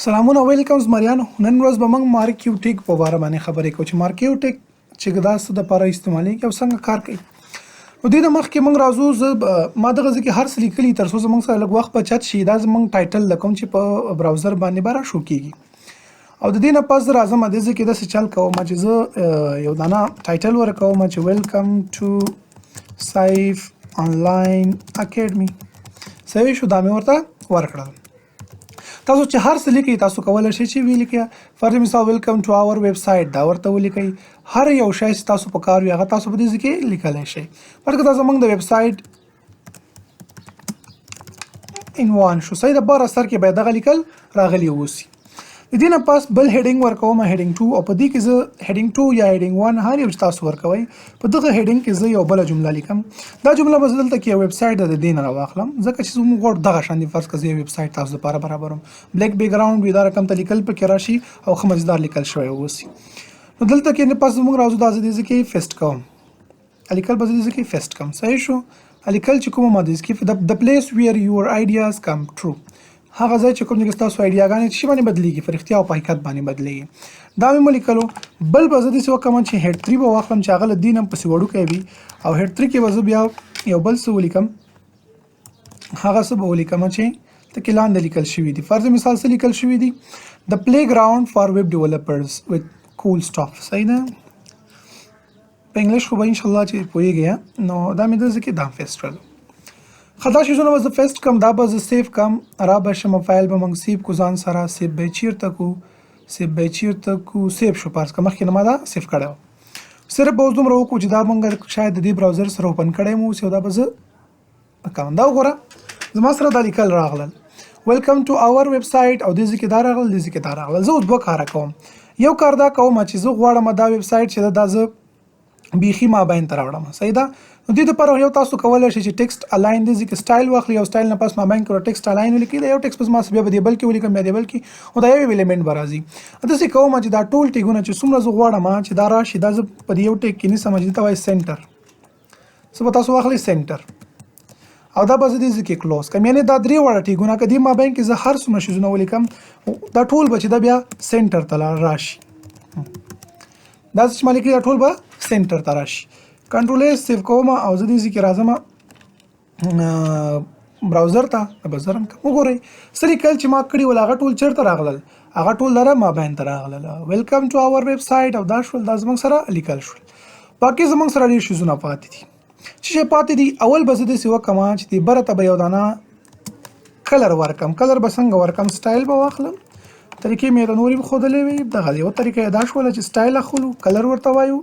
سلامونه ویلکم زمریانو. نن ورځ به موږ مارکیوټیک په باره باندې خبرې کوو چې مارکیوټیک چې دا څه دپاره استعمالیږي او څنګه کار کوي. نو دې نه مخکې موږ راځو ما دغه ځای کې هر څه لیکلي تر څو زموږ سره لږ وخت بچت شي. دا زموږ ټایټل لکم چې په براوزر باندې به راشو کېږي او د دې نه پس زه راځم دې ځای کې داسې چل کوم چې زه یو دانه ټایټل ورکوم چې ویلکم ټو سیف آنلاین اکیډمي. صحیح شو، دا مې ورته ورکړل. تاسو چې هر څه لیکئ تاسو کولی شئ چې ولیکئ. فار مثال ویلکم ټو آور ویب سایټ دا ورته ولیکئ. هر یو شی چې تاسو په کار وي هغه تاسو په دې ځای کې لیکلی شئ. فرض کړه زموږ د ویب سایټ عنوان شو، صحیح ده، بار سر کې باید دغه لیکل راغلي اوسي. د دې نه پس بل هیډینګ ورکوم، هیډینګ 2، او په دې کې زه هیډینګ 2 یا هیډینګ 1 هر یو چې تاسو ورکوئ په دغه هیډینګ کې زه یو بله جمله لیکم. دا جمله به زه دلته کې یو ویب سایټ د دې نه راواخلم ځکه چې زموږ غوړ دغه شان دي. فرض کړه زه یو ویب سایټ تاسو لپاره برابروم، بلیک بیک ګراوند وي، دا رقم ته لیکل پکې راشي او ښه مزیدار لیکل شوی اوسي. نو دلته کې نه پس زموږ راځو دا زه دې ځای کې فیسټ کوم، لیکل به زه دې ځای کې فیسټ کوم. صحیح شو، لیکل چې کومه ماده کې د پلیس ویر یور آیډیاز کم ټرو، هغه ځای چې کوم ځای کې ستاسو ایډیاګانې چې باندې بدلیږي، په رښتیا او په حقیقت باندې بدلیږي. دا مې ولیکلو. بل به زه داسې وکړم چې هیډ 3 به واخلم چې هغه له دې نه پسې وړوکی وي او هیډ 3 کې به زه بیا یو بل څه ولیکم. هغه څه به ولیکم چې ته کې لاندې لیکل شوي دي. فرض مثال څه لیکل شوي دي؟ د پلی ګراوند فار ویب ډیولپرز وذ کول سټاف. صحیح ده، په انګلیش خو به انشاءالله چې پوهیږئ. نو دا مې دلته کې دا فیسټ کړل. خدا شیزونه به زه فیسټ کم، دا به زه سیف کم، را به شم فایل به موږ سیف کو ځان سره. سیف به چیرته کو، سیف به چیرته کو، سیف شو. پارس که مخکې نه ما دا سیف کړی و. صرف به اوس دومره وکړو چې دا موږ شاید د دې براوزر سره اوپن کړی مو اوس، او دا به زه کوم. دا وګوره زما سره دا لیکل راغلل ویلکم ټو آور ویب سایټ، او دې ځای کې دا راغلل، دې ځای کې دا راغلل. زه اوس دوه کاره کوم. یو کار دا کوم چې زه غواړم دا ویب سایټ چې دا زه بیخي مابین ته راوړم. صحیح ده. نو دې دپاره یو تاسو کولی شئ چې ټیکسټ الاین دې ځای کې سټایل واخلئ او سټایل نه پس مابین کې ټیکسټ الاین ولیکئ. دا یو ټیکسټ پس ما بیا به دې بل کې ولیکم، بیا دې بل کې، او دا یو ایلیمنټ به راځي. داسې کوم چې دا ټول ټیګونه چې څومره زه غواړم چې دا راشي، دا زه په دې یو ټیګ کې نیسم چې ته وایي سینټر. څه به تاسو واخلئ سینټر، او دا به زه دې ځای کې کلوز کړم. یعنې دا درې واړه ټیګونه که دې مابین کې زه هر څومره شیزونه ولیکم دا ټول به چې دا بیا سینټر ته راشي. دا چې ما لیکلي دا ټول به سینټر ته راشي. کنټرول ایس سیف کوم او زه دې ځای کې راځم براوزر ته. براوزر هم وګورئ څه لیکل چې ما کړي ول هغه ټول چېرته راغلل، هغه ټول لره مابین ته راغلل. ویلکم ټو آور ویب سایټ، او دا شول، دا زموږ سره لیکل شول. باقي زموږ سره ډېر شیزونه پاتې دي. چې شی پاتې دي، اول به زه داسې وکړم چې دې بره ته به یو دانه کلر ورکم. کلر به څنګه ورکم؟ سټایل به واخلم. طریقې مې د نورې ښودلې وي. دغه یو طریقه دا شوله چې سټایل اخلو، کلر ورته وایو.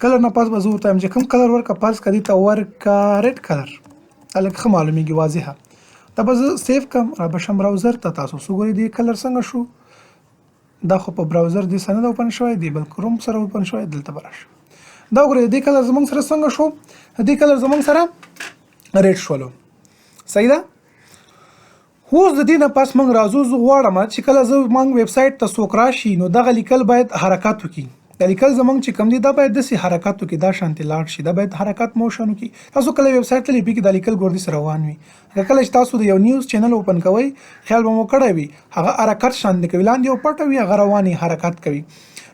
کلر نه پس به زه ورته وایم چې کوم کلر ورکه. فرض کړه دې ته ورکه ریډ کلر، هلکه ښه معلومیږي، واضحه. دا به زه سیف کم، را به شم براوزر ته. تاسو وګورئ دې کلر څنګه شو. دا خو په براوزر دې سره نه ده اوپن شوی، دې بل کروم سره اوپن شوی. دلته به راشو، دا وګورئ دې کلر زموږ سره څنګه شو. دې کلر زموږ سره ریډ شولو. صحیح ده. اوس د دې نه پس موږ راځو، زه غواړم چې کله زه موږ ویب سایټ ته څوک راشي نو دغه لیکل باید حرکت وکړي. دا لیکل زموږ چې کوم دي دا باید داسې حرکت وکړي، دا شانتې لاړ شي، دا باید حرکت موشن وکړي. تاسو کله ویب سایټ ته لیکئ دا لیکل ګوردي سره روان وي. کله چې تاسو د یو نیوز چینل اوپن کوئ خیال به مو کړی وي هغه حرکت شانتې کوي، لاندې یو پټه وي هغه رواني حرکت کوي.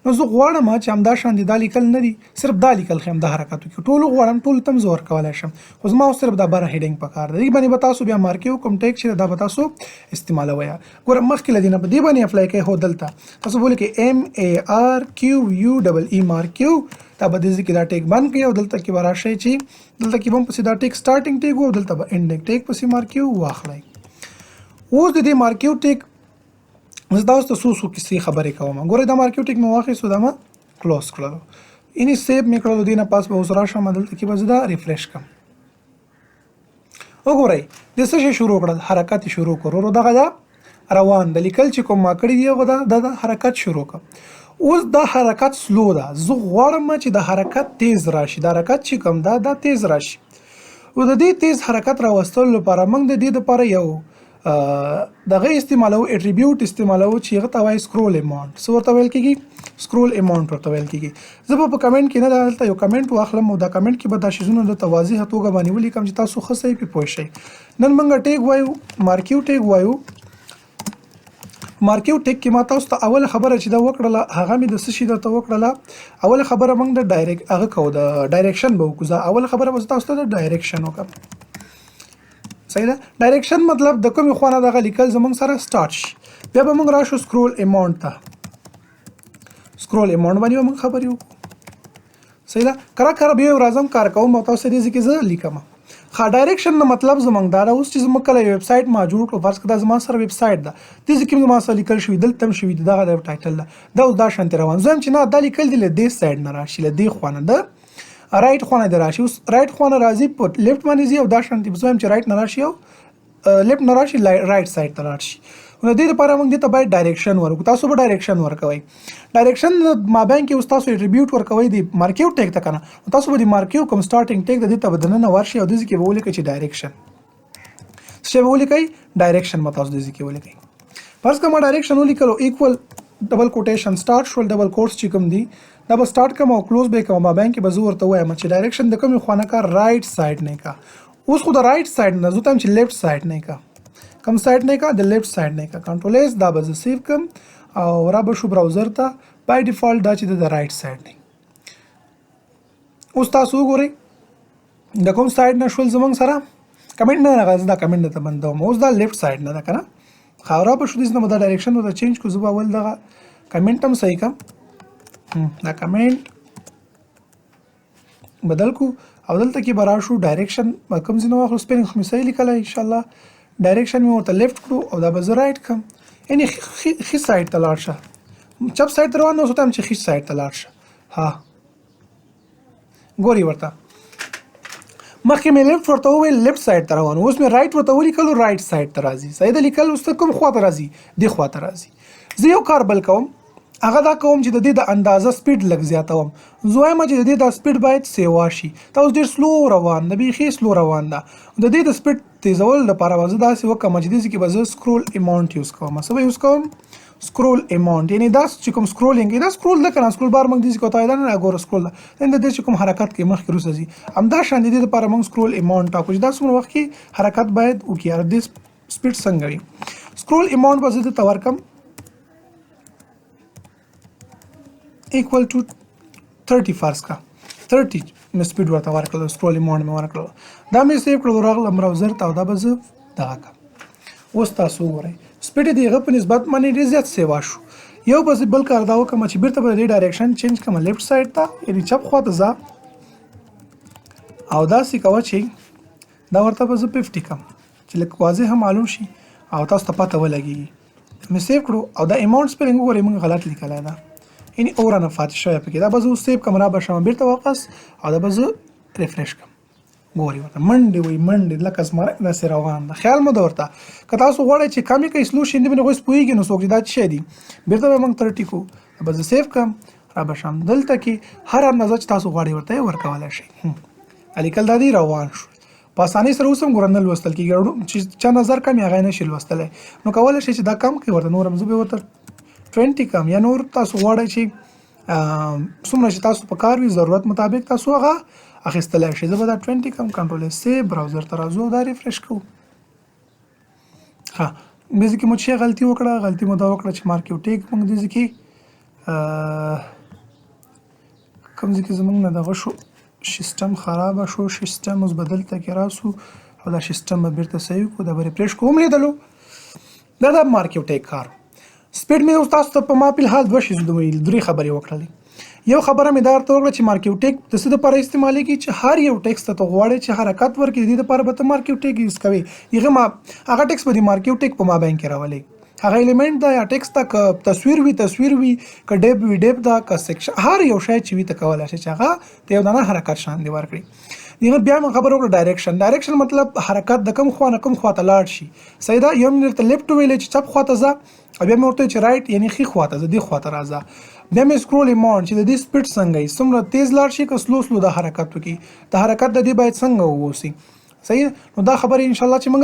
نو زه غواړم چې همدا شانتې دا لیکل نه دي، صرف دا لیکل ښه همدا حرکت وکړي. ټول غواړم، ټول ته هم زه ورکولی شم، خو زما اوس صرف دا بره هیډینګ پکار دی. دې باندې به تاسو بیا مارکیو کوم ټیک چې دا به تاسو استعمالوئ. ګوره مخکې له دې نه په دې باندې اپلای کوئ. هو دلته تاسو به ولیکئ MARQUE مارکیو. دا به دې ځای کې دا ټیک بند کړئ او دلته کې به راشئ چې دلته کې به هم پسې دا ټیک سټارټینګ ټیک و، دلته به انډینګ ټیک پسې مارکیو واخلئ. اوس د دې مارکیو ټیک زه دا اوس ته څو کیسې خبرې کوم. ګورئ دا مارکیو ټیک مې واخیستو، دا ما کلوز کړلو، یعنې سیو مې کړلو. دې نه پاس به اوس راشم دلته کې به زه دا ریفریش کړم. وګورئ د څه شی شروع کړل، حرکت یې شروع کړ. ورو دغه دا روان د لیکل چې کوم ما کړي دي هغه دا حرکت شروع کړ. اوس دا حرکت سلو ده، زه غواړم چې د حرکت تیز راشي. دا حرکت چې کوم دا تیز راشي. او د دې تیز حرکت راوستلو لپاره موږ د دې دپاره یو دغه استعمالو، اټریبیوټ استعمالو چې هغه ته وایي سکرول اماونټ. څه ورته ویل کېږي؟ سکرول اماونټ ورته ویل کېږي. زه به په کمنټ کې نه دلته یو کمنټ واخلم او دا کمنټ کې به دا شیزونه دلته واضحه توګه باندې ولیکم چې تاسو ښه صحیح پوه شئ. نن موږ ټیګ وایو، مارکیو ټیګ وایو. مارکیو ټیک کې ما تاسو ته اوله خبره چې دا وکړله هغه مې د څه شي درته وکړله اوله خبره موږ د ډایرکټ هغه کوو د ډایرکشن به وکړو زه اوله خبره به تاسو ته د ډایرکشن وکړم صحیح ده ډایرکشن مطلب د کومې خوا نه دغه لیکل زموږ سره سټارټ شي بیا به موږ راشو سکرول اماونټ ته سکرول اماونټ باندې به موږ خبرې وکړو صحیح ده کله بیا راځم کار کوم او تاسو دې ځکه زه لیکم خا ډایرکشن نه مطلب زمونږ دا اوس چې زموږ کله ویب سایت ما جوړ کړو فرض کړه زما سره ویب سایت ده د ځکه ما سره لیکل شوی دلته هم شوی دغه د ټایټل ده دا اوس دا شانتي روان زم چې نه دا لیکل دی له دې سایډ نه راشي له دې خوا نه ده رائټ خوا نه راشي اوس رائټ خوا نه راځي په لیفټ باندې ځي او دا شانتي زم چې رائټ نه راشي او لیفټ نه راشي رائټ سایډ ته راشي نو د دې لپاره موږ ته باید ډایرکشن ورکو تاسو به ډایرکشن ورکوي ډایرکشن مابین کې اوس تاسو اټریبیوټ ورکوي د مارکیو ټیک ته کنه تاسو به د مارکیو کوم سٹارټینګ ټیک د دې ته بدننه ورشي او د دې کې ولیکئ چې ډایرکشن څه ولیکئ ډایرکشن متاسو د دې کې ولیکئ فرض کړه ما ډایرکشن ولیکلو ایکوال ډبل کوټیشن سٹارټ شول ډبل کوټس چې کوم دي دا به سٹارټ کوم او کلوز به کوم مابین کې به زه ورته وایم چې ډایرکشن د کوم خانه کا رائټ سایډ نه کا اوس خو د رائټ سایډ نه زه ته چې لیفټ سایډ نه کا کم سایډ نه کا د لیفټ سایډ نه کا کنټرول اس دا به سیو کم او را به شو براوزر ته بای ډیفالت دا چې د رائټ سایډ نه اوس تاسو وګورئ د کوم سایډ نه شول زمونږ سره کمنټ نه راغلی دا کمنټ ته بندوم اوس دا لیفټ سایډ نه ده کنه خاورا به شو دې نه دا ډایرکشن ودا چینج کو زه اول دغه کمنټ هم صحیح کم دا کمنټ بدل کو او دلته کې برا شو ډایرکشن کوم ځینو واخلو سپیلینګ خو صحیح لیکل ان شاء الله ډایرکشن مې ورته لیفټ کړو او دا به زه رائټ کم یعنی خي سایډ ته لاړ شه چپ سایډ ته روان اوس ته چې خي سایډ ته لاړ شه ها ګوري ورته مخکې مې لیفټ ورته وویل لیفټ سایډ ته روان اوس مې رائټ ورته ولیکلو رائټ سایډ ته راځي صحیح ده لیکل اوس ته کوم خوا ته راځي دې خوا ته راځي زه یو کار بل کوم هغه دا کوم چې د دې د اندازه سپیډ لږ زیاتوم زه وایم چې د دې د سپیډ باید سیوا شي دا اوس ډېر سلو روان ده بیخي سلو روان ده د دې د سپیډ تیزول لپاره به زه داسې وکړم چې داسې کې به زه سکرول اماونټ یوز کوم څه به یوز کوم سکرول اماونټ یعنی دا چې کوم سکرولینګ دا سکرول ده کنه سکرول بار موږ داسې کوو دا نه ګوره سکرول ده د دې چې کوم حرکت کې مخکې وروسته ځي همدا شان د دې لپاره موږ سکرول اماونټ ټاکو چې دا څومره وخت کې حرکت باید وکړي او د سپیډ څنګه وي سکرول اماونټ به زه دلته ورکړم equal to 30 فرض کا 30 مې سپیډ ورته ورکړل سکرول اماونټ مې ورکړل دا مې سیو کړل راغلم براوزر ته او دا به زه دغه کړم اوس تاسو وګورئ سپیډ د هغه په نسبت باندې ډېر زیات سیوا شو یو به بل کار دا وکړم چې بیرته به د ډایرکشن چینج کړم لیفټ سایډ ته یعنې چپ خوا ته ځه او داسې کوه چې دا ورته به زه 50 کړم چې لږ واضح معلوم شي او تاسو ته پته ولګي مې سیو کړو او دا اماونټ سپیلینګ وګورئ موږ غلط لیکلی ده یعنی اورانه فاتح شوی پکې دا به زه سیو کم را به شم بیرته واپس او دا به زه ریفریش کړم ګوري ورته منډې وي منډې لکه زمری داسې روان ده خیال مو ده ورته که تاسو غواړئ چې کمې کوئ سلو شي باندې اوس پوهېږي نو څوک چې دا څه شی دي بیرته به موږ 30 کو دا به زه سیو کړم را به شم دلته کې هر اندازه چې تاسو غواړئ ورته یې ورکولی شئ لیکل دا دی روان شو په اسانۍ سره اوس هم ګوره نه لوستل کېږي چې چا نظر کم هغه نه شي لوستلی نو کولی شئ چې دا کم کړئ ورته نور هم زه به ورته 20 کم یا نور تاسو غواړئ چې څومره چې تاسو په کار وي ضرورت مطابق تاسو هغه اخیستلی شئ زه به دا 20 کم کنټرول سیو براوزر ته راځو دا ریفریش کوو ها دې کې مو چې غلطي وکړه مو دا وکړه چې مارکیو ټیک موږ دې کې کوم ځای کې زموږ نه دغه شو سیستم خراب شو سیستم اوس بدلته کې راسو او دا سیستم به بیرته صحیح کړو دا به ریفریش کوو لیدلو دا د مارکیو ټیک کار سپیډ مې اوس تاسو ته په ما په الحال دوه شیزو درې خبرې وکړلې یو خبره مې دا ورته وکړه چې مارکیو ټیک د څه دپاره استعمالېږي چې هر یو ټیکس ته ته غواړې چې حرکت ورکړي د دې دپاره به ته مارکیو ټیک یوز کوې هغه ټیکس به د مارکیو ټیک په مابین کې راولې هغه ایلیمنټ دا یا ټیکس ته که تصویر وي که ډیپ وي ډیپ دا که سیکشن هر یو شی چې وي ته کولی شې چې هغه ته یو دانه حرکت شان دی ورکړي بیا مې خبره وکړه ډایرکشن مطلب حرکت د کوم خوا نه کوم خوا ته لاړ شي صحیح ده یو مې درته لیفټ ویلی چې چپ خوا ته ځه او بیا مې ورته چې رائټ یعنی ښي خوا ته ځه دې خوا ته راځه بیا مې سکرول اماونټ چې د دې سپیډ څنګه وي څومره تیز لاړ شي که سلو دا حرکت وکړي د حرکت د دې باید څنګه واوسي صحیح نو دا خبرې انشاءالله چې موږ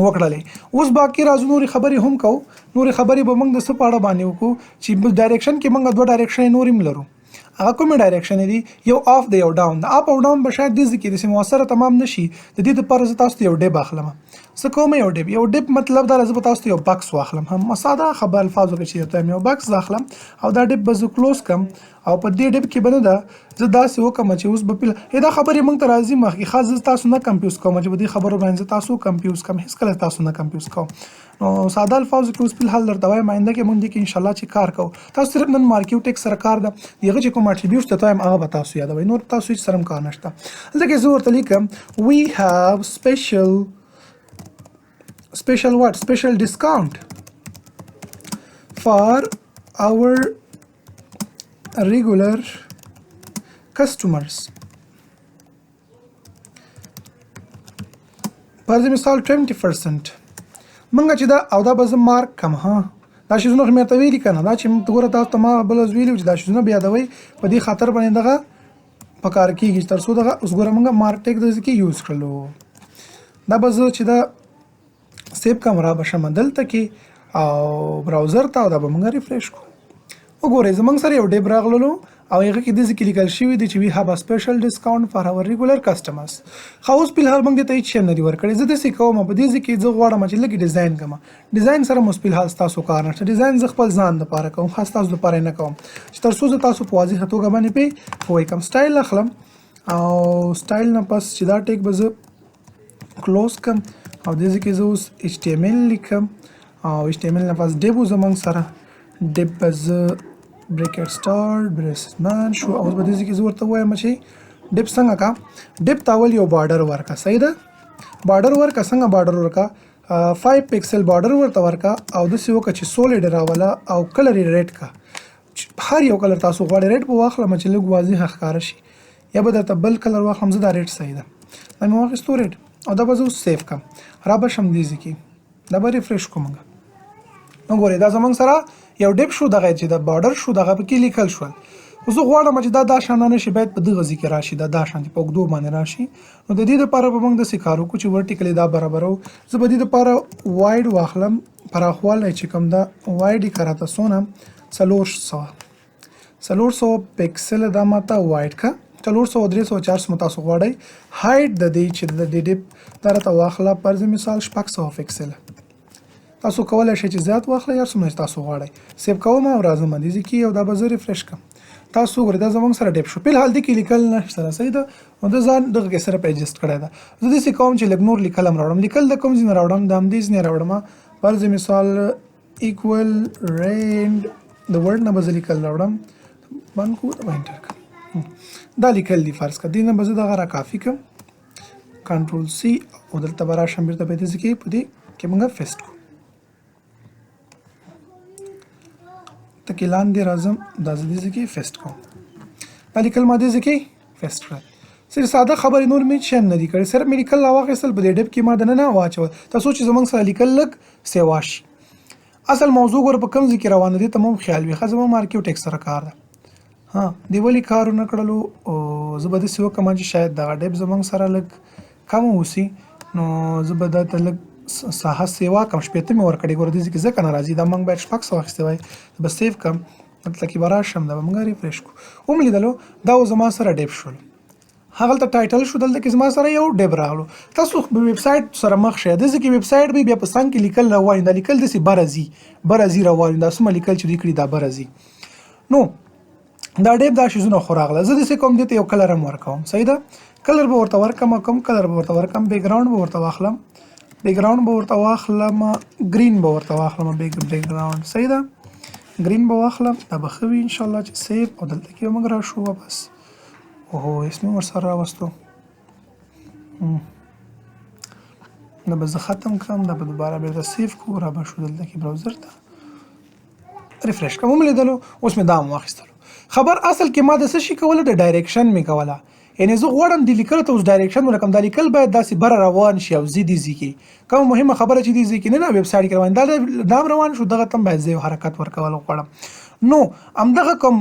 وکړلې اوس باقي راځو نورې خبرې هم کوو نورې خبرې به موږ د څه په اړه باندې وکړو چې ډایرکشن کې موږ دوه ډایرکشن نور هم لرو هغه کومه ډایرکشن دي یو اف دی یو ډاون د اپ او ډاون به شاید د ذکر سم موثره تمام نشي د دې لپاره زه تاسو ته یو ډیب اخلم څه کوم یو ډیب مطلب دا زه تاسو ته یو بکس واخلم هم ساده خبر الفاظو کې چې یو بکس اخلم او دا ډیب به زه کلوز کم او په دې ډیب کې بنه ده زه داسې وکم چې اوس به پیل دا خبرې مونږ ته راځي مخکې خاص تاسو نه کمپیوز کوم چې دې خبرو باندې تاسو کمپیوز کوم هیڅ کله تاسو نه کمپیوز کوم نو ساده الفاظو کې اوس په حل درته وایم آینده کې مونږ کې ان شاء الله چې کار کوو تاسو صرف نن مارکیټ ټیک سره کار ده دغه چې کوم اټریبیوټس ته تایم هغه به تاسو یادوي نور تاسو هیڅ سره کار نشته ځکه زه ورته لیکم we have special discount for our regular customers پر مثال 20% منګه چې دا او دا به زه مارک کم ها دا شیزونه مې ته ویلي کنه دا چې ګوره تاسو ته ما بل ویلو چې دا شیزونه بیا دوی په دې خاطر باندې دغه په کار کېږي تر څو دغه اوس ګوره منګه مارک ټیک د ځکه یوز کړلو دا به زه چې دا سیب کیمرا بشم دلته کې او براوزر ته دا به منګه ریفریش کو وګورئ زمونږ سره یو ډیب راغلو او هغه کې د ذکر لیکل شوی دی چې we have a special discount for our regular customers خو اوس په حال موږ ته هیڅ نه دی ورکړی زه د څه کوم په دې ځکه زه غواړم چې لګي ډیزاین کوم ډیزاین سره مو په حال تاسو کار نشته ډیزاین زه خپل ځان لپاره کوم خاص تاسو لپاره نه کوم چې تر څو زه تاسو په واضح توګه باندې په وای کوم سټایل اخلم او سټایل نه پس چې دا ټیک به زه کلوز کوم او د ځکه زه اوس HTML لیکم او HTML نه پس ډیب زمونږ سره ډیب به bracket start braces man شو او په دې کې زه ورته وایم چې ډیپ څنګه کا ډیپ تاول یو بارډر ورکا صحیح ده بارډر ورکا څنګه بارډر ورکا 5 پکسل بارډر ورته ورکا او د سیو کا چې سولید راولا او کلر ریډ کا هر یو کلر تاسو غواړئ ریډ په واخله چې لږ واضح ښکار شي یا به درته بل کلر واخلم زه دا ریډ صحیح ده دا مې واخیستو ریډ او دا به زه سیف کم را به شم دې ځکه دا به ریفریش کوم نو ګورئ دا زمونږ سره یو ډیپ شو دغه چې د بارډر شو دغه په کې لیکل شو زه غواړم چې دا شان نه شي باید په دغه ځکه راشي دا شان په وګدو باندې راشي نو د دې لپاره به موږ د سکارو کو چې ورټیکلی دا برابرو زه به دې لپاره وایډ واخلم پراخواله چې کوم دا وایډ کراته سونه 400 پکسل دا ماته وایډ کا 400 300 400 تاسو غواړئ هایټ د دې چې د دې ډیپ دا راته واخله پر مثال 600 پکسل تاسو کولای شئ چې زیات واخلئ یا څومره تاسو غواړئ سیو کوم او راځم دې کې او دا به زه ریفریش کوم تاسو ګورئ دا زموږ سره ډیپ شو په حال کې لیکل نشته صحیح ده نو د ځان دغه سره په ایڈجسټ کړی دا زه دې کوم چې لګ نور لیکل راوړم لیکل د کوم ځین راوړم د همدې ځین راوړم پر مثال equal range د ورډ نه به لیکل راوړم باندې کو انټر کوم دا لیکل دی فرض کړه دینه به زه دغه را کافي کوم کنټرول سی او دلته برا شم بیرته په دې کې په دې کې موږ فیسټ تکیلان دی راځم دا زدي کې فیسټ کوم دا لیکل ما دې کې فیسټ کړ سر ساده خبرې نور مې شم نه دي کړې سر مې لیکل واخیستل په دې ډب کې ما د نه واچو تاسو چې زمونږ سره لیکل لګ سیواش اصل موضوع ور په کوم ځکه روان دي تمام خیال وي خزم مارکیټ ټیک سره کار ده ها دی ولی کارونه کړلو او زبده سیو کوم چې شاید دا ډب زمونږ سره لګ کم وسی نو زبده ته لګ ساحه سیوا کم شپته مې ور کړی ګور دي چې ځکه ناراضي دا مونږ باید شپږ سو اخستې وای بس سیو کم مطلب کې برا شم دا مونږ ریفریش کو اوم لیدلو دا زما سره ډیپ شول هغه ته ټایټل شو دلته کې زما سره یو ډیپ راغلو تاسو په ویب سټ سره مخ شه د ځکه ویب سټ به بیا په څنګه کې لیکل راوای دا لیکل د سی برازي راوای دا سم لیکل چې لیکلي دا برازي نو دا ډیپ دا شیزونه خوراغله زه د څه کوم دته یو کلر ورکوم صحیح ده کلر به ورته ورکم کوم کلر به ورته ورکم بیک گراوند به ورته واخلم بیک گراوند به ورته واخلم گرین به ورته واخلم بیک گراوند صحیح ده گرین به واخلم دا به خو ان شاء الله چې سیو او دلته کې موږ را شو واپس اوه اسمه ور سره راوستو دا به زه ختم کړم دا به دوباره بیرته سیو کو را به شو دلته کې براوزر ته ریفریش کوم لیدلو اوس مې دام واخیستلو خبر اصل کې ما د څه شي کوله د ډایرکشن می کوله یعنی زه غواړم د لیکل ته اوس ډایرکشن ورکم د لیکل باید داسې بر روان شي او زیدي زیکی کوم مهمه خبره چې دي زیکی نه ویب سټ کې روان دا نام روان شو دغه تم باید زه حرکت ورکول غواړم نو امدغه کوم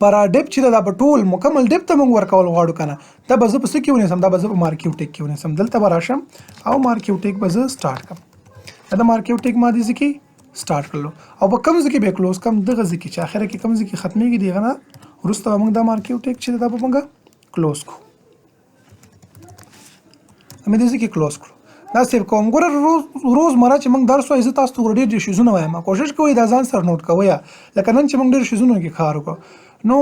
پر ډیپ چې دا په ټول مکمل ډیپ ته موږ ورکول غواړو کنه دا به زه په څه کې ونیسم دا به زه په مارکیټ ټیک کې ونیسم دلته به راشم او مارکیټ ټیک به زه سٹارټ کوم دا مارکیټ ټیک ما دي ځکه سٹارټ کړلو او په کوم ځکه به کلوز کوم دغه ځکه چې اخره کې کوم ځکه ختميږي دیغه نه وروسته به موږ دا مارکیو ټیک چې دا به موږ کلوز کړو مې دې کې کلوز کړو دا سیو کوم ګوره روزمره چې موږ درس وایو زه تاسو ته ډېر شیزونه وایم کوشش کوئ دا ځان سره نوٹ کوئ لکه نن چې موږ ډېر شیزونو کې کار وکړو نو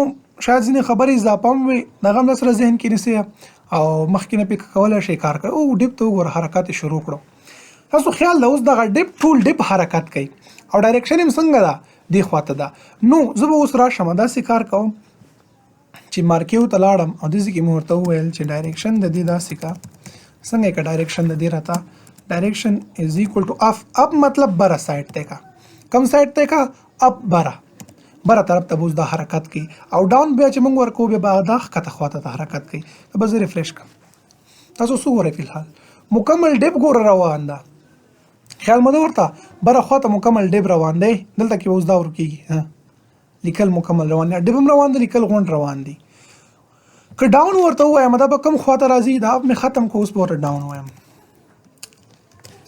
شاید ځینې خبرې اضافه هم وي هغه هم سره ذهن کې نیسئ او مخکې نه پې کولی شئ کار کوئ او ډیپ ته وګوره حرکات یې شروع کړو تاسو خیال ده اوس دغه ډیپ ټول ډیپ حرکت کوي او ډایرکشن هم څنګه ده دې خواته ده نو زه به اوس راشم داسې کار کوم چې مارکیو ته لاړم او داسې کې مې ورته وویل چې ډایرکشن د دې داسې کا څنګه که ډایرکشن د دې راته ډایرکشن از ایکول ټو اپ مطلب بره سایډ ته کا کم سایډ ته کا اپ بره طرف ته اوس دا حرکت کوي او ډاون بیا چې موږ ورکوو بیا به دا ښکته خواته ته حرکت کوي به زه ریفریش کړم تاسو څه ګورئ فلحال مکمل ډیپ ګوره روان ده خیال مده ورته بره خواته مکمل ډیپ روان دی دلته کې اوس دا ورکېږي لیکل مکمل روان دی ډیپ هم روان دی لیکل غونډ روان دی که ډاون ورته ووایم دا به کوم خواته راځي دا مې ختم کو اوس به ورته ډاون ووایم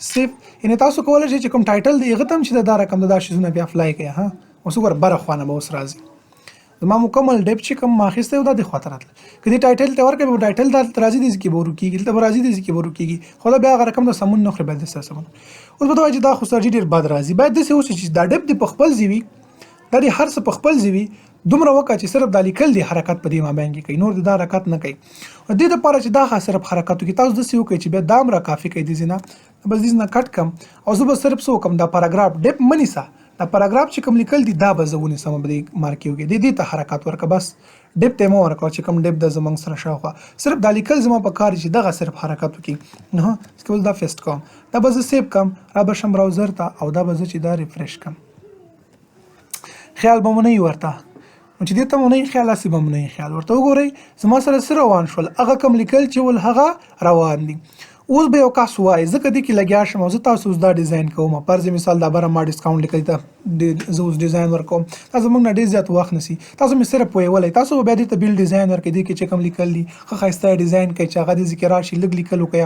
سیف یعنې تاسو کولی شئ چې کوم ټایټل دی هغه ته هم چې دا رقم دا شیزونه بیا اپلای کړئ اوس وګوره بره خوا نه به اوس راځي زما مکمل ډیپ چې کوم ما اخیستی و دا دې خواته راتله که دې ټایټل ته ورکړې به ټایټل دلته راځي داسې کې به ورکېږي دلته به راځي داسې کې به ورکېږي خو دا بیا هغه رقم د سمون نه خوري باید داسې سمون اوس به ته وایي چې دا خو سرجي ډېر بد راځي باید داسې اوسي چې دا ډیپ دې په خپل ځای وي دا دې هر څه په خپل ځای وي دومره وکړه چې صرف دا لیکل دې حرکت په دې مابین کې کوي نور دې دا حرکت نه کوي دې دپاره چې دا صرف حرکت وکړي تاسو داسې وکړئ چې بیا دا هم راکافي کوي دې ځای نه بس دې نه کټ کړم او زه به صرف څه وکړم دا پاراګراف ډیپ مه نیسه دا پاراګراف چې کوم لیکل دي دا به زه ونیسم به دې مارکیو کې دې ته حرکت ورکړه بس ډیپ ته مه ورکوه چې کوم ډیپ د زموږ سره شاوخوا صرف دا لیکل زما په کار چې دغه صرف حرکت وکړي نه اوس دا فیسټ کوم دا به زه سیو کړم را به شم براوزر ته او دا به زه چې دا ریفریش کړم خیال به مو نه وي ورته نو چې دې ته مو نه وي خیال هسې به مو نه وي خیال ورته وګورئ زما سره څه روان شول هغه کوم لیکل چې ول هغه روان دي اوس به یو کس وایي زه که دې کې لګیا شم او زه تاسو اوس دا ډیزاین کوم فرض مثال دا بره ما ډسکاونټ لیکلی ته زه اوس ډیزاین ورکوم دا زموږ نه ډېر زیات وخت نیسي تاسو مې صرف پوهولی تاسو به بیا دې ته بیل ډیزاین ورکړئ دې کې چې کوم لیکل دي ښه ښایسته ډیزاین کوي چې هغه دې ذکر راشي لږ لیکل وکړئ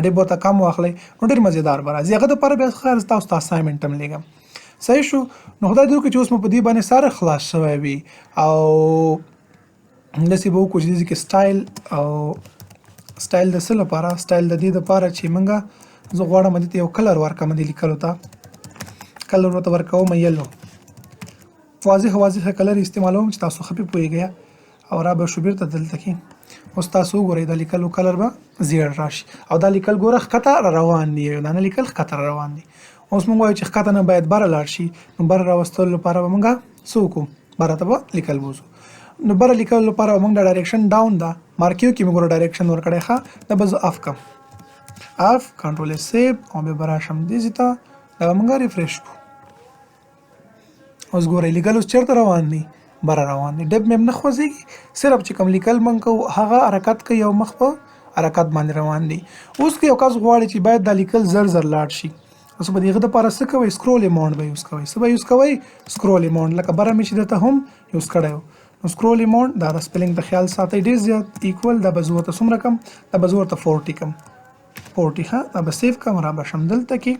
ډېر ورته کم واخلئ نو ډېر مزېدار به راځي هغه دپاره بیا خیر تاسو ته اساینمنټ هم لیږم صحیح شو نو خدای دې وکړي چې اوس مو په دې باندې ساره خلاص شوی وي او داسې به وکړو چې دې کې سټایل د څه لپاره سټایل د دې دپاره چې موږ زه غواړم دې ته یو کلر ورکړم دې لیکلو ته کلر ورته ورکوم یلو واضح کلر استعمالوم چې تاسو ښه پې پوهېږئ او را به شو بیرته دلته کې اوس تاسو وګورئ دا لیکلو کلر به زیړ راشي او دا لیکل ګوره ښکته روان دي دا نه لیکل ښکته روان دي اوس موږ وایو چې ښکته نه باید بره لاړ شي نو بره راوستلو لپاره به موږ څه وکړو بره ته به لیکل بوځو نو بره لیکلو لپاره به موږ د ډایرکشن ډاون ده مارکیو کې موږ ډایرکشن ورکړی ښه دا به زه اف کړم اف کنټرول سیو او بیا به راشم دې ځای ته دا به موږ ریفریش کړو اوس ګورئ لیکل اوس چېرته روان دي بره روان دي ډیپ مې نه خوځېږي صرف چې کوم لیکل موږ کوو هغه حرکت کوي او مخ په حرکت باندې روان دي اوس که یو کس غواړي چې باید دا لیکل زر لاړ شي اوس به د هغه دپاره څه کوئ سکرول اماونټ به یوز کوئ څه به یوز کوئ سکرول اماونټ لکه بره مې چې درته هم یوز کړی و نو سکرول اماونټ دا د سپیلنګ د خیال ساتئ ډېر زیات ایکول دا به زه ورته څومره کم دا به زه ورته 40 کم 40 ښه دا به سیف کم را به شم دلته کې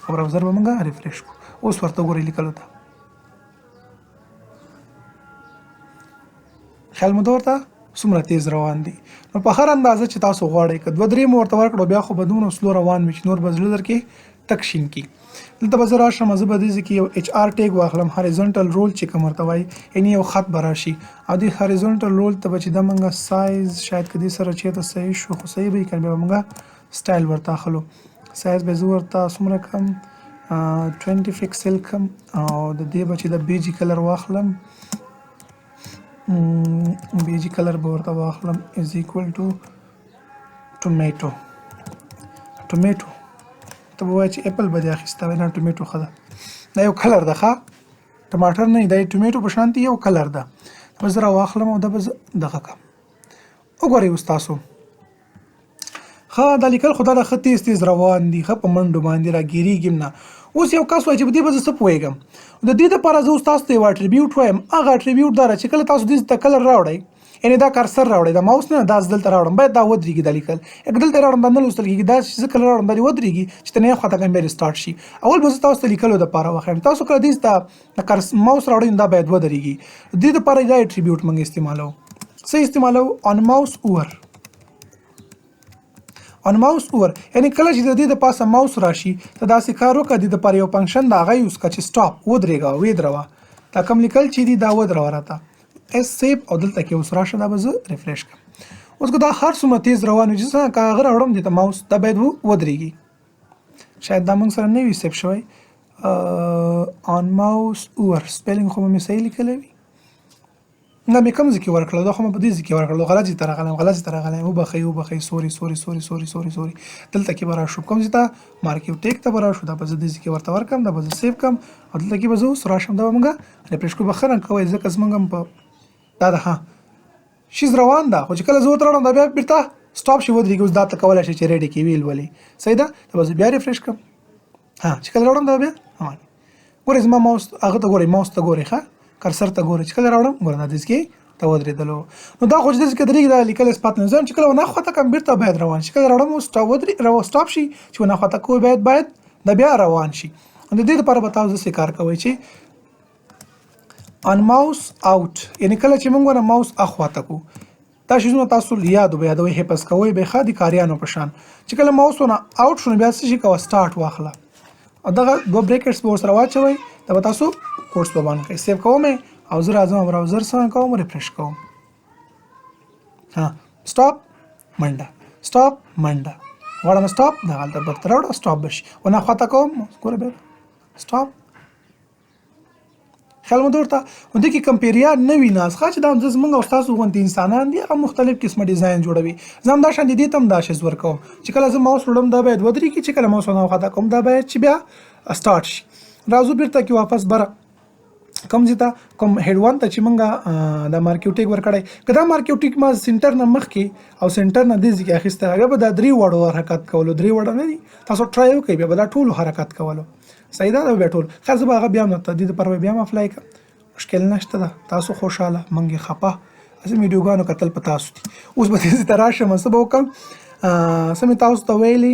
او براوزر به موږ ریفریش کړو اوس ورته وګورئ لیکلو ته خیال مو ورته څومره تیز روان دي نو په هر اندازه چې تاسو غواړئ که 2-3 مو ورته ورکړو بیا خو به دومره سلو روان وي چې نور به زړه درکې تک شین کی دلته به زه راشم زه به دې ځای کې یو ایچ آر ټیګ واخلم هاریزونټل رول چې کوم ورته وایي یعنې یو خط به راشي او دې هاریزونټل رول ته به چې دا موږ سایز شاید که دې سره چېرته صحیح شو خو صحیح به یې کړم بیا به موږ سټایل ورته اخلو سایز به زه ورته څومره کړم 20 پکسل کړم او د دې به چې د بیجي کلر واخلم بیجي کلر به ورته واخلم از ایکول ټو ټومیټو ته به وایي چې اپل به دې اخیسته وای نه ټومیټو ښه ده دا یو کلر ده ښه ټماټر نه دا ټومیټو په شانتي یو کلر ده به زه راواخلم او دا به زه دغه کړم وګورئ اوس تاسو ښه دا لیکل خو دا ښه تیز روان دي ښه په منډو باندې راګیرېږي نه اوس یو کس وایي چې په دې به زه څه پوهېږم د دې دپاره زه اوس تاسو ته یو اټریبیوټ وایم هغه اټریبیوټ دا ده چې کله تاسو دې ته کلر راوړئ یعنی دا کرسر راوړی دا ماوس نه دا دلته راوړم باید دا ودرېږي دا لیکل یک دلته راوړم دا نه لوستل کېږي دا چې زه کله راوړم دا دې ودرېږي چې ته نه خواته کوم بیا ریسټارټ شي اول به زه تاسو ته لیکلو دپاره وښیم تاسو کله دې د ماوس راوړئ دا باید ودرېږي دې دپاره دا اټریبیوټ موږ استعمالوو څه استعمالوو آن ماوس اوور آن ماوس اوور یعنی کله چې د دې د پاسه ماوس راشي ته داسې کار وکړه د دپاره یو فنکشن د هغه یوز کړه چې سټاپ ودرېږه ودروه دا کوم لیکل چې دي دا ودروه راته اس سیف او دلته کې اوس راشه دا به زه ریفریش کړم اوس که دا هر څومره تیز روان وي چې څنګه که هغه راوړم دې ته ماوس دا باید ودرېږي شاید دا موږ سره نه وي سیف شوی آن ماوس اوور سپیلینګ خو مې صحیح لیکلی وي نه مې کوم ځای کې ورکړل دا خو مې په دې ځای کې ورکړل غلط ځای ته راغلی وبخئ سوري دلته کې به راشو کوم ځای ته مارکیو ټیک ته به راشو دا به زه دې ځای کې ورته ورکړم دا به زه سیف کړم او دلته کې به زه اوس راشم دا به موږ ریفریش کړو بخښنه کوئ ځکه زموږ هم په دا ده شیز روان ده خو چې کله زه ورته راوړم دا بیا بېرته سټاپ شي ودرېږي اوس دا ته کولی شي چې ریډي کې ویل ولې صحیح ده دا به زه بیا ریفریش کړم چې کله راوړم دا بیا ګورئ زما ماوس هغه ته ګورئ ماوس ته ګورئ ښه کرسر ته ګورئ چې کله راوړم ګوره دا دې کې ته ودرېدلو نو دا خو چې داسې کې درېږي دا لیکل اثبات نه زه چې کله ونه خواته کړم بېرته باید روان شي کله راوړم سټاپ شي چې ونه خواته کوی باید دا بیا روان شي د دې لپاره به تاسو داسې کار کوئ چې ان ماوس آوټ یعنی کله چې موږ ونه ماوس اخواته کو دا شیزونه تاسو یادوئ حفظ کوئ به ښه د کاریانو په شان چې کله ماوس ونه آوټ شو نو بیا څه شي کوه سټارټ واخله او دغه دوه بریکټس به ورسره واچوئ دا به تاسو کورس به بند کړئ سیف کوم او زه راځم براوزر څنګه کوم ریفریش کوم سټاپ منډه غواړم سټاپ دا هلته برته راوړه سټاپ به شي ونه خواته کوم ګوره بیا سټاپ خیال مو ورته نو دې کې کمپیریان نه وي ناس ښه چې دا زموږ او ستاسو غوندې انسانان دي هغه مختلف قسمه ډیزاین جوړوي زه هم دا شان دې ته هم دا شیز ورکوم چې کله زه ماوس وړم دا باید ودرېږي چې کله ماوس ونه خواته کوم دا باید چې بیا سټارټ شي راځو بیرته کې واپس بره کوم ځای ته کوم هیډ وان ته چې موږ دا مارکیو ټیک ورکړی که دا مارکیو ټیک ما سنټر نه مخکې او سنټر نه دې ځای کې اخیستی بیا به دا درې وړو حرکت کولو درې وړه نه دي تاسو ټرای وکړئ بیا به دا ټولو حرکت کولو صحیح ده دا بیا ټول خیر زه به هغه بیا هم د دې دپاره به بیا هم اپلای کړم مشکل نشته ده تاسو خوشحاله موږ یې خفه هسې ویډیوګانو کتل په تاسو دي اوس به دې ځای ته راشم څه به وکړم څه مې تاسو ته ویلي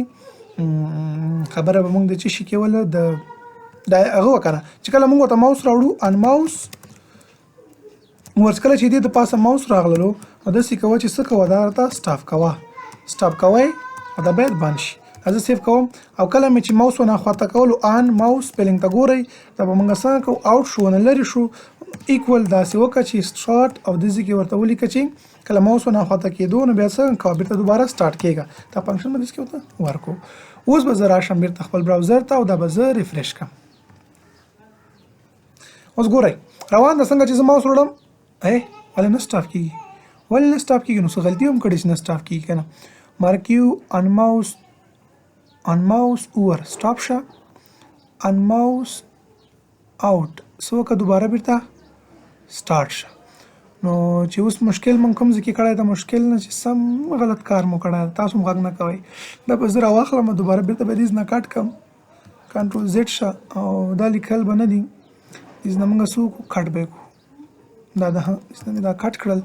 خبره به موږ د څه شي کوله د هغه وکړه چې کله موږ ورته ماوس راوړو ان ماوس کله چې دې د پاسه ماوس راغللو نو داسې کوه چې څه کوه دا راته سټاپ کوئ او دا باید بند شي زه سیف کوم او کله مې چې ماوس ونه خواته کولو ان ماوس سپیلینګ ته ګورئ دا به موږ څنګه کوو آوټ شو ونه لرې شو ایکول داسې وکړه چې سټارټ او داسې کې ورته ولیکه چې کله ماوس ونه خواته کېدو نو بیا څنګه کوه بېرته دوباره سټارټ کېږه دا فنکشن به داسې کې ورته ورکړو اوس به زه راشم بېرته خپل براوزر ته او دا به زه ریفریش کړم اوس ګورئ روان ده څنګه چې زه ماوس وړم ولې نه سټاپ کېږي نو څه غلطي هم کړې چې نه سټاپ کېږي که نه مارکیو ان ماوس اوور سټاپ شه ان ماوس آوټ څه وکړه دوباره بیرته سټارټ شه نو چې اوس مشکل موږ کوم ځای کې کړی ده مشکل نه چې سم غلط کار مو کړی ده تاسو هم غږ نه کوئ دا به زه راواخلم دوباره بیرته به دې نه کټ کړم کنټرول زیډ شه او دا لیکل به نه دي دې نه موږ څه وکړو کټ به یې کړو دا کټ کړل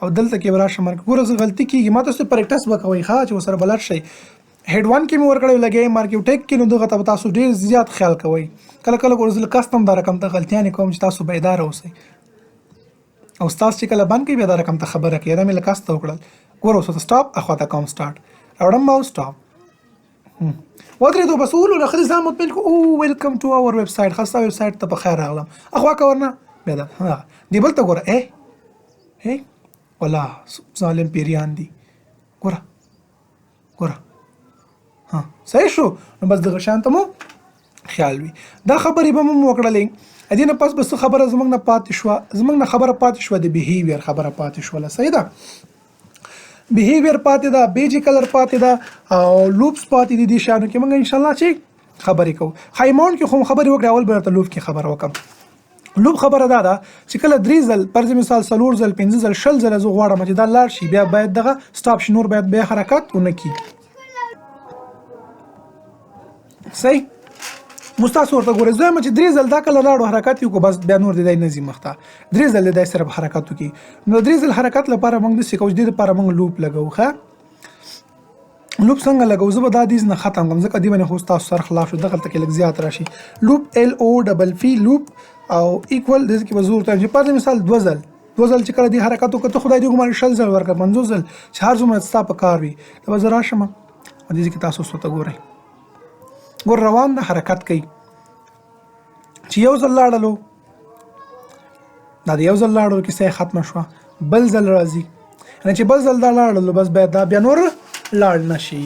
او دلته کې به راشم ګوره زه غلطي کېږي ما تاسو پریکټس به کوئ ښه چې ورسره بلد شئ هیډ وان کې مې ورکړی لګی مارکیو ټیک کې نو دغه ته تاسو ډېر زیات خیال کوئ کله ګوره زه کسټم دا رقم ته غلطیانې کوم چې تاسو بیداره اوسئ او ستاسو چې کله بند کوي بیا دا رقم ته خبره کوي دا مې له کسته وکړل ګوره اوس سټاپ اخواته کوم سټارټ راوړم ماوس سټاپ ودرېدو بس ولو له ښځې ځان مطمئن کړو ویلکم ټو اور ویب سایټ ښه ستا ویب سایټ ته په خیر راغلم اخوا که ورنه بیا دا دې بل ته ګوره والله ظالم پیریان دي ګوره صحیح شو نو بس دغه شان ته مو خیال وي دا خبرې به مو وکړلې دې نه پس بس خبره زموږ نه خبره پاتې شوه د بیهیویر خبره پاتې شوله صحیح ده بیهیویر پاتې ده بیجی کلر پاتې ده او لوپس پاتې دي دې شانو کې موږ انشاءالله چې خبرې کوو هایماونټ کې خو خبرې وکړې اول به درته لوپ کې خبره وکړم لوپ خبره دا ده چې کله 3 ځل پر مثال 4 ځل 5 ځل 6 ځل زه غواړم چې دا لاړ شي بیا باید دغه سټاپ شي نور باید بیا حرکت ونه کړي صحیح مستاسو ورته ګورئ زه چې درې ځل دا کله لاړو حرکت وکړو بس بیا نور دی نه ځي مخته درې ځل دی صرف حرکت وکړي نو درې ځل حرکت لپاره موږ د سیکوج دی لپاره موږ لوپ لګو ښه لوپ څنګه لګو زه به دا دیز نه ختم کوم ځکه دی باندې خو تاسو سره خلاف شو دغه تک لږ زیات راشي لوپ ال او ډبل پی لوپ او ایکوال د کې بزور ته په مثال دوه ځل چې کله دی حرکت وکړو خدای دې ګمار شل ځل ورکړ 50 ځل چې هر څومره ستا په کار وي دا به زه راشم دې کې تاسو څه ته ګورئ ګور روان د حرکت کوي چې یو ځل لاړلو دا د یو ځل لاړلو کیسه ختمه شوه بل ځل راځي یعنې چې بل ځل دا لاړلو بس باید دا بیا نور لاړ نشي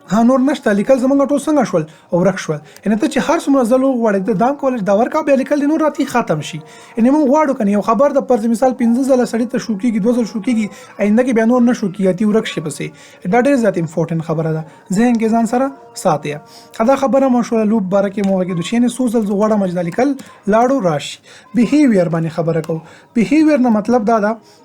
ها نور نشته لیکل زمونږ ټول څنګه شول او ورک شول یعنې ته چې هر څومره ځل وغواړې د دام کولای دا ورکا بیا لیکل نور راتي ختم شي یعنې موږ غواړو کنه یو خبر د پر مثال 15 ځله سړی ته شو کېږي 2 ځل شو کېږي آینده کې بیا نور نه شو کېږي تی ورک شي پسې دا ډېر زیات امپورټنت خبره ده ذهن کې ځان سره ساتیا دا خبره مو شو لوپ باره کې موږ کې د شینې سو ځل غواړم چې لیکل لاړو راشي بیهیویر باندې خبره کو بیهیویر نه مطلب دا ده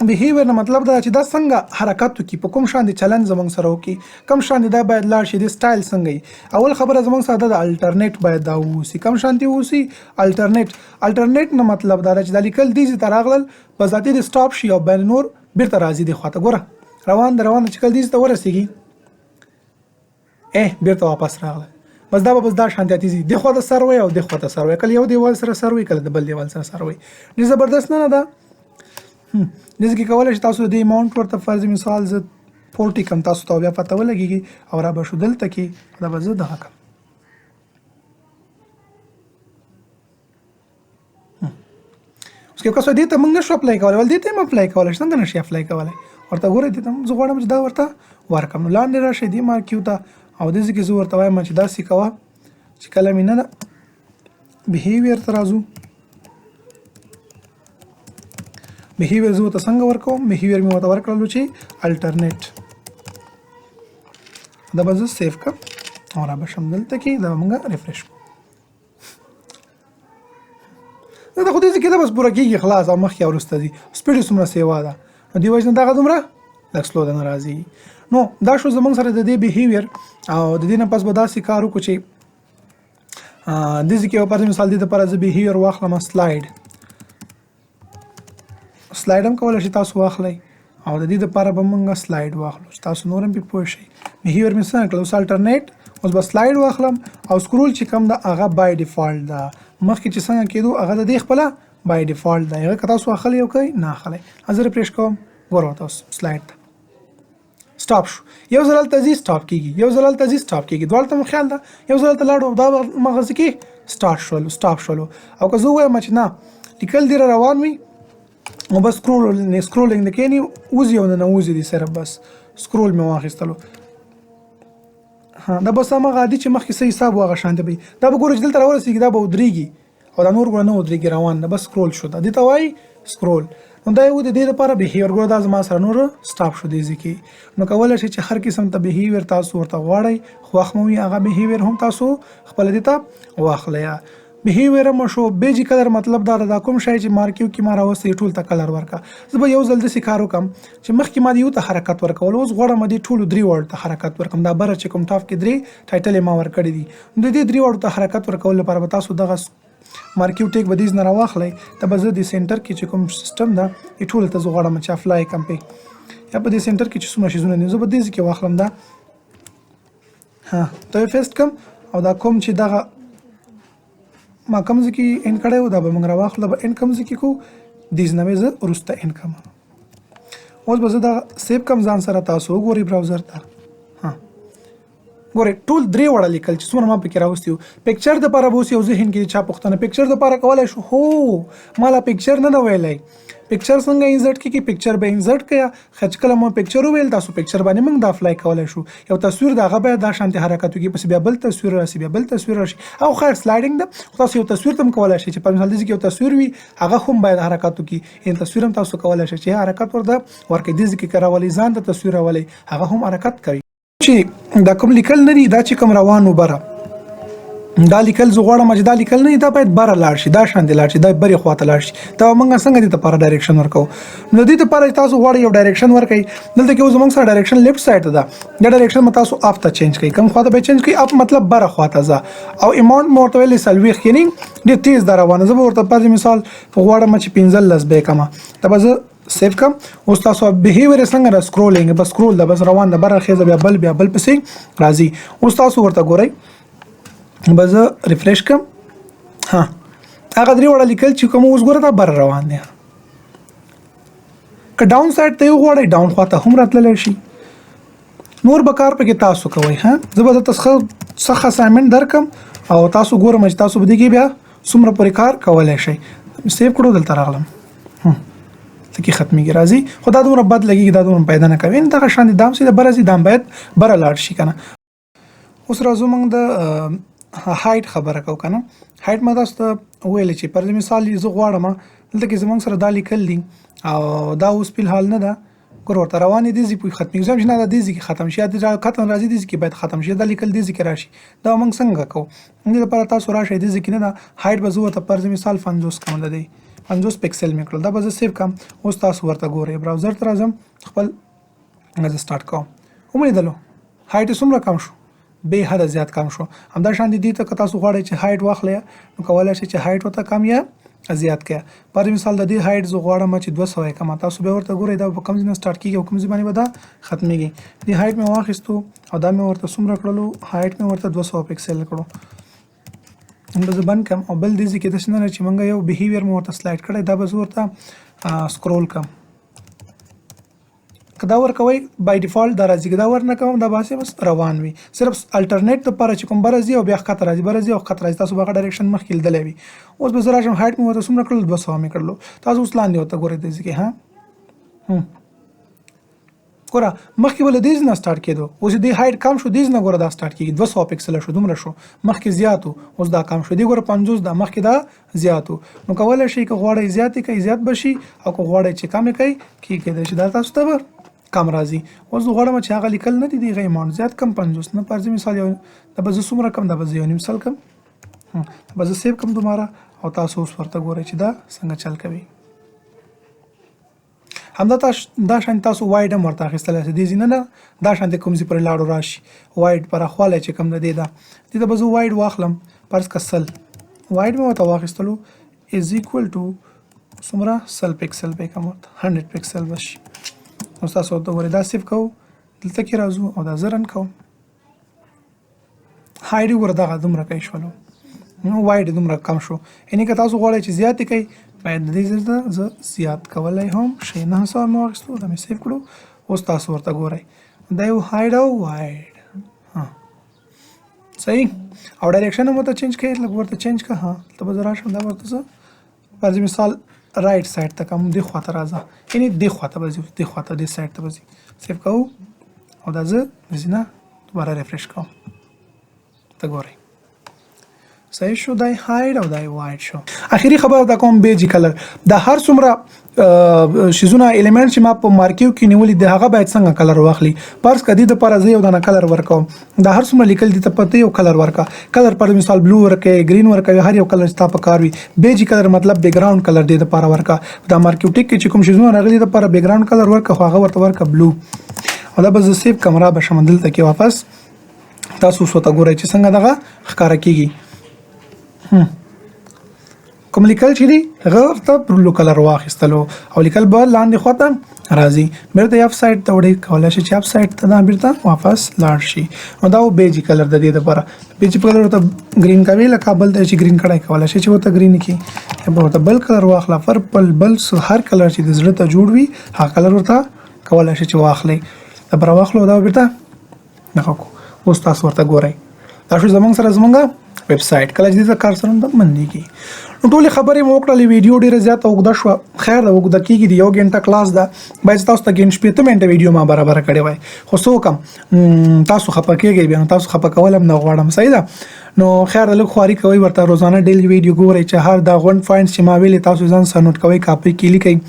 بیهیویر نه مطلب دا چې دا څنګه حرکت وکي په کوم شان دي چلند زمونږ سره وکي کوم شان دي دا باید لاړ شي د سټایل څنګه اول خبره زمونږ سره د الټرنیټ باید دا وسی کوم شان دي وسی الټرنیټ نه مطلب دا چې د لیکل دي چې تراغلل په ذاتي د سټاپ شي او بین نور بیرته راځي د خواته ګوره روان چې کل دي ته ورسیږي بیرته واپس راغله بس دا شانتي دي د خواته سروي او د خواته سروي کله یو دیوال سره سروي کله د بل دیوال سره سروي دې زبردست نه ده دغه کې کولای شي تاسو د اماونت ورته فرض مثال ز 40 کم تاسو ته بیا پته ولګيږي او را به شو دلته کې دا به زه دغه کم اوس کې کاسو دې ته موږ نشو اپلای کولای ول دې ته هم اپلای کولای څنګه نشي اپلای کولای ورته ګورئ دې ته زه غواړم چې دا ورته ورکم لاندې راشي دې مارکیو ته او دې کې زه ورته وایم چې دا سی کوه چې کله مینه بیهیویر ترازو بیهیویر زه ته څنګه ورکوم بیهیویر مې ورته ورکړلو چې الټرنیټ دا به زه سیف کړم او را به شم دلته کې دا موږ ریفریش کوو دا خو دې کې دا بس پوره کېږي خلاص او مخکې وروسته دي سپیډ څومره سیوا ده نو دې وجه نه دغه دومره لږ سلو ده نه راځي نو دا شو زموږ سره د دې بیهیویر او د دې نه پس به داسې کار وکړو چې دې کې په مثال دې لپاره زه بیهیویر واخلم سلاید هم کولای شي تاسو واخلئ او د دې لپاره به موږ سلاید واخلو تاسو نور هم پوه شئ بیهیویر مې څنګه کړو الټرنیټ اوس به سلاید واخلم او سکرول چې کوم دا هغه بای ډیفالت ده مخکې چې څنګه کېدو هغه د دې خپل بای ډیفالت ده هغه تاسو اخلي او کوي نه اخلي حاضر پریش کوم ګورو تاسو سلاید سټاپ شو یو ځل تزي سټاپ کیږي دوالته مو خیال ده یو ځل ته لاړو دا مغز کې سټاپ شولو او که زه وایم چې نه لیکل دی روان وي او بس سکرولینګ د کینی وزي او نه وزي دي سره بس سکرول مې واخیستلو دا بس هغه عادي چې مخکې صحیح حساب واغه شانته به دا به ګورئ چې دلته راورسیږي دا به ودرېږي او دا نور ګور نه ودرېږي روان نه بس سکرول شو دا دې ته وایي سکرول نو دا یو د دې لپاره بیهیویر ګور دا زما سره نور سټاپ شو دی ځکه نو کولای شي چې هر قسم ته بیهیویر تاسو ورته غواړئ خو خموي هغه بیهیویر هم تاسو خپل دې ته واخلئ بیهیویر مو شو بیجی کلر مطلب دا کوم شای چې مارکیو کې ما راوستي ټول ته کلر ورکا زه به یو ځل د سکارو کم چې مخکې ما دیو ته حرکت ورکول اوس غواړم د ټولو 3 ورډ ته حرکت ورکم دا بره چې کوم ټاپ کې 3 ټایټل ما ورکړی دي د دې 3 ورډ ته حرکت ورکول لپاره به تاسو دغه مارکیو ټیک بدیز نه راواخلئ ته به زه د سنټر کې چې کوم سیستم دا ټول ته زه غواړم چې افلای کم په یا په دې سنټر کې چې څومره شیزونه دي زه به دې کې واخلم دا ته فیست کم او دا کوم چې دغه ما کوم ځکه ان کړو دا به موږ راواخلو به انکم ځکه کو دیز نه زه ورسته انکم اوس به زه دا سیو کم ځان سره تاسو وګورئ براوزر ته ګورئ ټول 3 وړه لیکل چې څومره ما پکې راوستیو پکچر د لپاره بوسي او ذهن کې چا پښتنه پکچر د لپاره کولای شو هو مالا پکچر نه ویلای پکچر څنګه انسرټ کې پکچر به انسرټ کیا خچ کله مو پکچر ویل تاسو پکچر باندې موږ د افلای کولای شو یو تصویر د هغه به د شانتي حرکت کوي پس بیا بل تصویر راشي او خیر سلایډینګ ده تاسو یو تصویر تم کولای شئ چې په مثال دې کې یو تصویر وي هغه هم باید حرکت کوي ان تصویر هم تاسو کولای شئ چې حرکت ورته ورکې دې کې کراولې ځان ته تصویر راولې هغه هم حرکت کوي چې دا کوم لیکل نه دي دا چې کوم روانو بره دا لیکل زه غواړم چې دا لیکل نه دا باید بره لاړ شي دا شان دی لاړ شي دا بری خواته لاړ شي دا موږ څنګه دې لپاره ډایرکشن ورکو نو دې لپاره تاسو غواړئ یو ډایرکشن ورکړئ دلته کې اوس موږ سره ډایرکشن لیفت سایډ ته ده دا ډایرکشن مو تاسو اپ ته چینج کړئ کوم خواته به چینج کړئ اپ مطلب بره خواته ځه او اماونت مو ورته ویلې سلويخ یعنی ډېر تیز دا روانه زه به ورته په مثال غواړم چې 15 به کما دا به زه سیف کم اوس تاسو بیهیویر څنګه را سکرولینګ بس سکرول دا بس روان ده بره خېزه بیا بل پسې راځي اوس تاسو ورته ګورئ به زه ریفریش کم ها هغه درې وړه لیکل چې کوم اوس ګوره دا بر روان دی که ډاون سایډ ته یو غواړئ ډاون خواته هم راتللی شي نور به کار پکې تاسو کوئ ها زه به درته څه اساینمنټ درکم او تاسو ګورم چې تاسو به دې کې بیا څومره پورې کار کولی شئ سیو کړو دلته راغلم تکي ختميږي راځي خو دا دومره بد لګي دا دومره پیدا نه کوي دغه شان دي دام سي د برازي دام باید بره لاړ شي کنه اوس راځو موږ د هایټ خبره کو کنه هایټ ما تاسو ته ویل چې پر مثال زه غواړم دلته کې زمونږ سره دا لیکل دي او دا اوس په حال نه ده ګور ورته روانې دي په ختمي ځم چې نه د دې کې ختم شي د ختم راځي دي کې باید ختم شي دا لیکل دي کې راشي دا موږ څنګه کو دې لپاره تاسو راشي دي کې نه دا هایټ به زه ته پر مثال 50 کوم ده 50 پکسل مې کړل دا به زه سیو کوم اوس تاسو ورته ګورئ براوزر ته راځم خپل غږ سٹارټ کوم وملیدلو هایټ څومره کم شو به حد زیات کم شو همدا شان دي ته تاسو غواړئ چې هایټ واخلئ نو کولای شئ چې هایټ وته کم یا زیات کړئ پر مثال د دې هایټ زه غواړم چې 200 کم تاسو به ورته ګورئ دا په کوم ځای سٹارټ کیږي او کوم ځای باندې ودا ختميږي دې هایټ مې واخیستو او دا مې ورته څومره کړلو هایټ مې ورته 200 پکسل کړو هم به بند کم او بل دې کې د څنګه چې مونږ یو بیهیویر مو ورته سلایډ کړی دا به ورته سکرول کم کدا ور کوي بای ډیفالت دا راځي کدا ور نه کوم دا باسه بس روان وي صرف الټرنیټ لپاره چې کوم برازي او بیا خطر راځي برازي او خطر راځي تاسو به ډایرکشن مخ کې دلې وي اوس به زرا شم هایټ مو ورته څومره کړل 200 مې کړلو تاسو اوس لاندې وته ګورئ دې کې ها ګوره مخکې ول دې نه سٹارټ کېدو اوس دې هایټ کم شو دې نه ګوره دا سٹارټ کېږي 200 پکسل شو دومره شو مخکې زیاتو اوس دا کم شو دې ګوره 50 دا مخکې دا زیاتو نو کولای شي که غواړئ زیاتې کوي زیات بشي او که غواړئ چې کم کوي کېږي چې دا تاسو ته کم راځي اوس غواړم چې هغه لیکل نه دي دی غي اماونت زیات کم 50 نه پر مثال یو د بز څومره کم د بز یو نیم سل کم بز سیو کم دومره او تاسو اوس ورته ګورئ چې دا څنګه چل کوي همدا دا شان تاسو وایډ هم ورته اخیستل دي ځینې نه دا شان د کوم ځای پر لاړو راشي وایډ پر خواله چې کم نه دی دا د بز وایډ واخلم پرس کسل وایډ مو ته واخیستلو از ایکوال ټو څومره سل پکسل به کوم 100 پکسل بشي نو تاسو ته وردا سیف کو دلته کې راځو او دا زرن کوم هایډ وردا دومره کوي شولو نو وایډ دومره کم شو یعنی که تاسو غواړئ چې زیات کړئ باید دې زړه زیات کولای هم شي نه سم نو اخستو دا مې سیف کړو اوس تاسو ورته ګورئ دا یو هایډ او وایډ ها صحیح او ډایرکشن مو ته چینج کړئ لږ ورته چینج کړه ها ته به زرا شم دا ورته پر مثال رائټ سایډ ته کوم دی خواته راځه یعنی دی خواته بزي دی خواته دی سایډ ته بزي سیف کوو او دا زه زینا دوباره ریفریش کوم ته ګورئ صحیح شو دای هایډ او دای وایډ شو اخیری خبر دا کوم بیجی کلر دا هر څومره شیزونه الیمنت چې ما په مارکیو کې نیولې د هغه باید څنګه کلر واخلي پرس کدي د پر ځای یو دانه کلر ورکوم دا هر څومره لیکل دي ته پته یو کلر ورکا کلر پر مثال بلو ورکه گرین ورکه هر یو کلر ستا په کار وي بیجی کلر مطلب بیک گراوند کلر دی د پر ورکا دا مارکیو ټیک کې چې کوم شیزونه راغلي د پر بیک گراوند کلر ورکه هغه ورته ورکه بلو او دا به سیف کیمرا به شمندل ته کې واپس تاسو سوته ګورئ چې څنګه دغه ښکارا کیږي کوم لیکل چې دی هغه ته بلو کلر واخیستلو او لیکل به لاندې خواته راځي بیرته اف سایډ ته وړي کولای شي چې اف سایډ ته دا بیرته واپس لاړ شي نو دا بیجی کلر د دې لپاره بیجی کلر ته گرین کوي لکه بل ته چې گرین کړای کولای شي چې ورته گرین کی به ورته بل کلر واخلا پرپل بل هر کلر چې د زړه ته جوړ وي هغه کلر ورته کولای شي چې واخلي دا پر واخلو دا بیرته نه کو اوس تاسو ورته ګورئ دا شو زمونږ ویب سټ کله چې د کار سره د منډيږي نو ټول خبرې مو کړلې ویډیو ډیره زیاته وګدا شو خیر دا وګدا کیږي دی یو غنټه کلاس ده باید تاسو ته غن شپته منټه ویډیو ما برابر کړی وای خو سو کم تاسو خپکیږئ بیا تاسو خپکولم نه غواړم صحیح ده نو خیر د لږ خواري کوي ورته روزانه ډیلی ویډیو ګورئ چې هر دا غون پوینټس چې ما ویلې تاسو ځان سره نوٹ کوئ کاپی کلی کوي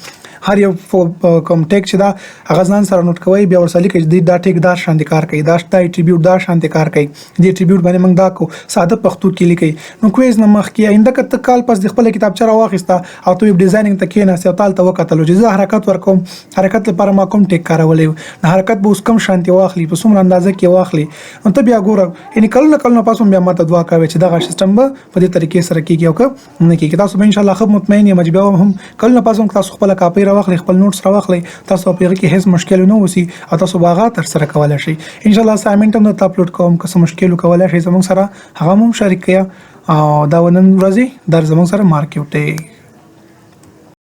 هر یو کوم ټیک چې دا هغه ځان سره نوٹ کوي بیا ورسره لیکي دا ټیک دا شان دي کار کوي دا اټریبیوټ دا شان دي کار کوي د اټریبیوټ باندې موږ دا کو ساده پښتو کې لیکي نو کویز نه مخ کې آینده کته کال پس د خپل کتابچه راوخسته او ته ویب ډیزاینینګ ته کې نه سیتال ته وکټلو چې زه حرکت ورکوم حرکت لپاره ما کوم ټیک کارولې نه حرکت به اوس کم شانتي واخلي په څومره اندازه کې واخلي نو ته بیا ګوره یعنی کله پاسوم بیا ماته دعا کوي چې دا سیستم به په دې طریقې سره کیږي او که نه کیږي تاسو به ان شاء الله خو مطمئن یم چې بیا هم کله پاسوم تاسو خپل کاپی راوخلي خپل نوټس راوخلي تاسو په هغه کې هیڅ مشکل نه وسی او تاسو باغه تر سره کولای شئ ان شاء الله اسایمنټ هم ته اپلوډ کوم که څه مشکل کولای شئ زموږ سره هغه هم شریک کړئ او دا ونن ورځي در زموږ سره مارک کیوټه